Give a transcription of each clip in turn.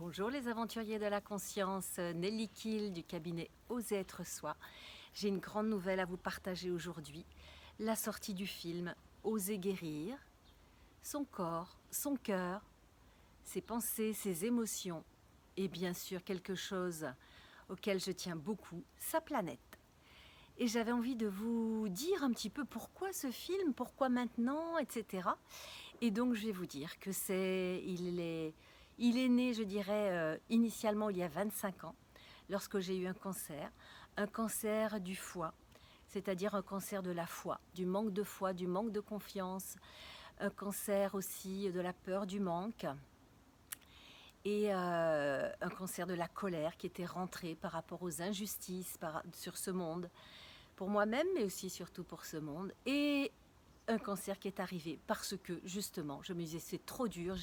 Bonjour les aventuriers de la conscience, Nelly Kiel du cabinet Oser être soi. J'ai une grande nouvelle à vous partager aujourd'hui. La sortie du film Oser guérir, son corps, son cœur, ses pensées, ses émotions et bien sûr quelque chose auquel je tiens beaucoup, sa planète. Et j'avais envie de vous dire un petit peu pourquoi ce film, pourquoi maintenant, etc. Et donc je vais vous dire que il est né, je dirais, initialement il y a 25 ans, lorsque j'ai eu un cancer du foie, c'est-à-dire un cancer de la foi, du manque de foi, du manque de confiance, un cancer aussi de la peur du manque, et un cancer de la colère qui était rentré par rapport aux injustices sur ce monde, pour moi-même, mais aussi surtout pour ce monde, et un cancer qui est arrivé parce que justement, je me disais c'est trop dur,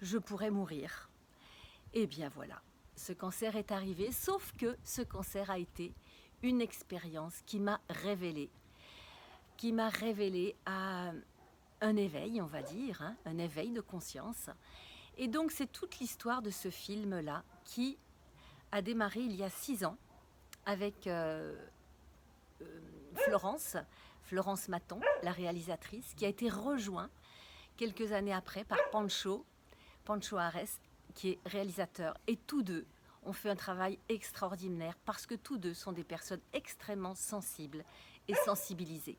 je pourrais mourir. Et bien voilà, ce cancer est arrivé, sauf que ce cancer a été une expérience qui m'a révélé à un éveil, on va dire, hein, un éveil de conscience. Et donc c'est toute l'histoire de ce film-là qui a démarré il y a 6 ans avec Florence Maton, la réalisatrice, qui a été rejointe quelques années après par Pancho Arest, qui est réalisateur. Et tous deux ont fait un travail extraordinaire parce que tous deux sont des personnes extrêmement sensibles et sensibilisées.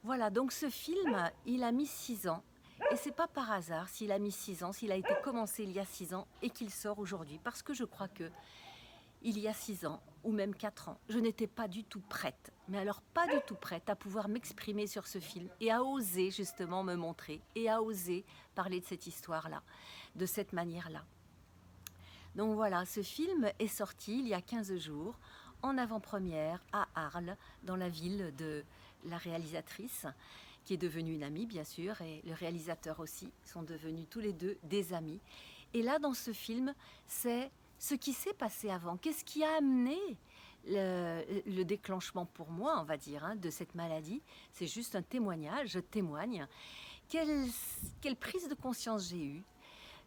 Voilà, donc ce film, il a mis 6 ans. Et c'est pas par hasard s'il a mis 6 ans, s'il a été commencé il y a 6 ans et qu'il sort aujourd'hui. Parce que je crois que il y a 6 ans, ou même 4 ans, je n'étais pas du tout prête, mais alors pas du tout prête à pouvoir m'exprimer sur ce film et à oser justement me montrer et à oser parler de cette histoire-là, de cette manière-là. Donc voilà, ce film est sorti il y a 15 jours, en avant-première à Arles, dans la ville de la réalisatrice, qui est devenue une amie bien sûr, et le réalisateur aussi, sont devenus tous les deux des amis. Et là, dans ce film, c'est ce qui s'est passé avant. Qu'est-ce qui a amené le déclenchement pour moi, on va dire, hein, de cette maladie? C'est juste un témoignage, je témoigne. Quelle prise de conscience j'ai eue?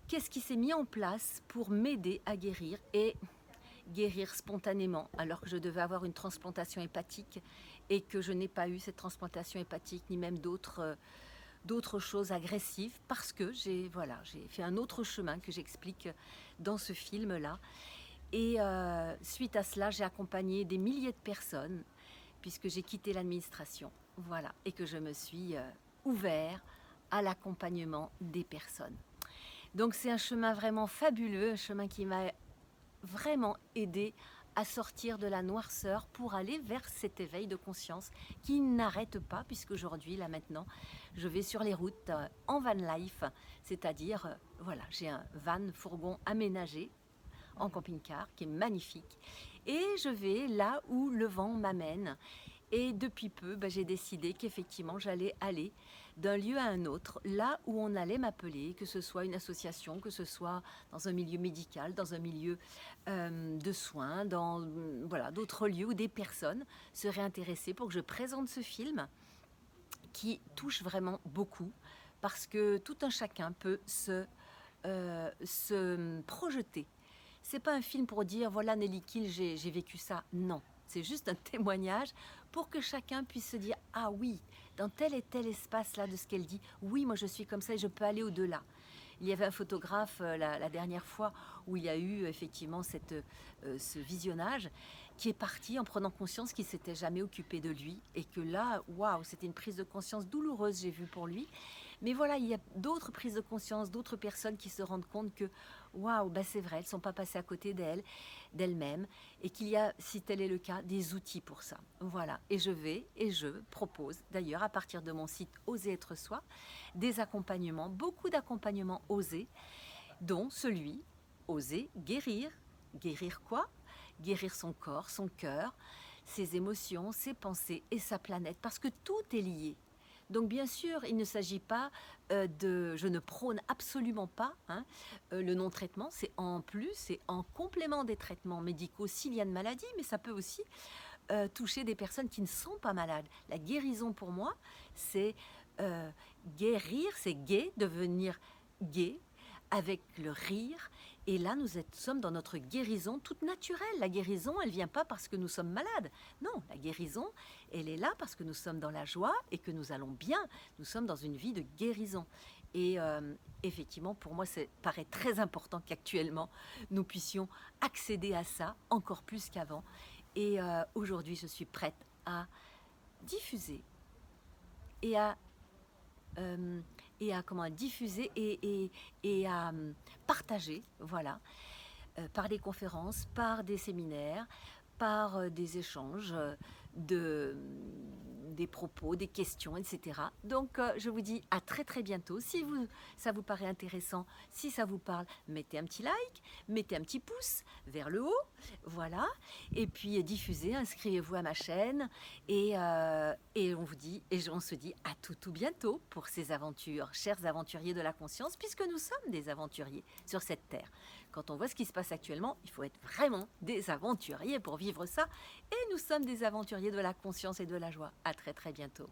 Qu'est-ce qui s'est mis en place pour m'aider à guérir et guérir spontanément alors que je devais avoir une transplantation hépatique et que je n'ai pas eu cette transplantation hépatique ni même d'autres choses agressives parce que j'ai fait un autre chemin que j'explique dans ce film-là. Et suite à cela, j'ai accompagné des milliers de personnes puisque j'ai quitté l'administration. Voilà, et que je me suis ouvert à l'accompagnement des personnes. Donc c'est un chemin vraiment fabuleux, un chemin qui m'a vraiment aidé à sortir de la noirceur pour aller vers cet éveil de conscience qui n'arrête pas, puisqu'aujourd'hui, là maintenant, je vais sur les routes en van life, c'est-à-dire, voilà, j'ai un van fourgon aménagé en camping-car qui est magnifique et je vais là où le vent m'amène. Et depuis peu, j'ai décidé qu'effectivement, j'allais aller d'un lieu à un autre, là où on allait m'appeler, que ce soit une association, que ce soit dans un milieu médical, dans un milieu de soins, dans voilà, d'autres lieux où des personnes seraient intéressées pour que je présente ce film qui touche vraiment beaucoup, parce que tout un chacun peut se projeter. C'est pas un film pour dire voilà Nelly Kiel, j'ai vécu ça. Non, c'est juste un témoignage pour que chacun puisse se dire ah oui, dans tel et tel espace là de ce qu'elle dit, oui moi je suis comme ça et je peux aller au-delà. Il y avait un photographe la dernière fois où il y a eu effectivement ce visionnage qui est parti en prenant conscience qu'il s'était jamais occupé de lui et que là, waouh, c'était une prise de conscience douloureuse, j'ai vu pour lui. Mais voilà, il y a d'autres prises de conscience, d'autres personnes qui se rendent compte que waouh, c'est vrai, elles ne sont pas passées à côté d'elles-mêmes et qu'il y a, si tel est le cas, des outils pour ça. Voilà, et je propose d'ailleurs à partir de mon site Oser être soi, des accompagnements, beaucoup d'accompagnements osés, dont celui Oser guérir. Guérir quoi? Guérir son corps, son cœur, ses émotions, ses pensées et sa planète, parce que tout est lié. Donc bien sûr, il ne s'agit pas je ne prône absolument pas le non-traitement, c'est en plus, c'est en complément des traitements médicaux s'il y a une maladie, mais ça peut aussi toucher des personnes qui ne sont pas malades. La guérison pour moi, c'est guérir, c'est gai, devenir gai, avec le rire Et là, sommes dans notre guérison toute naturelle. La guérison, elle vient pas parce que nous sommes malades. Non, la guérison, elle est là parce que nous sommes dans la joie et que nous allons bien. Nous sommes dans une vie de guérison. Et effectivement, pour moi, ça paraît très important qu'actuellement, nous puissions accéder à ça encore plus qu'avant. Et aujourd'hui, je suis prête à diffuser et à comment diffuser et à partager, voilà, par des conférences, par des séminaires, par des échanges des propos, des questions, etc. Donc, je vous dis à très très bientôt. Si ça vous paraît intéressant, si ça vous parle, mettez un petit like, mettez un petit pouce vers le haut, voilà. Et puis diffusez, inscrivez-vous à ma chaîne et on se dit à tout bientôt pour ces aventures, chers aventuriers de la conscience, puisque nous sommes des aventuriers sur cette terre. Quand on voit ce qui se passe actuellement, il faut être vraiment des aventuriers pour vivre ça. Et nous sommes des aventuriers de la conscience et de la joie. À très très bientôt.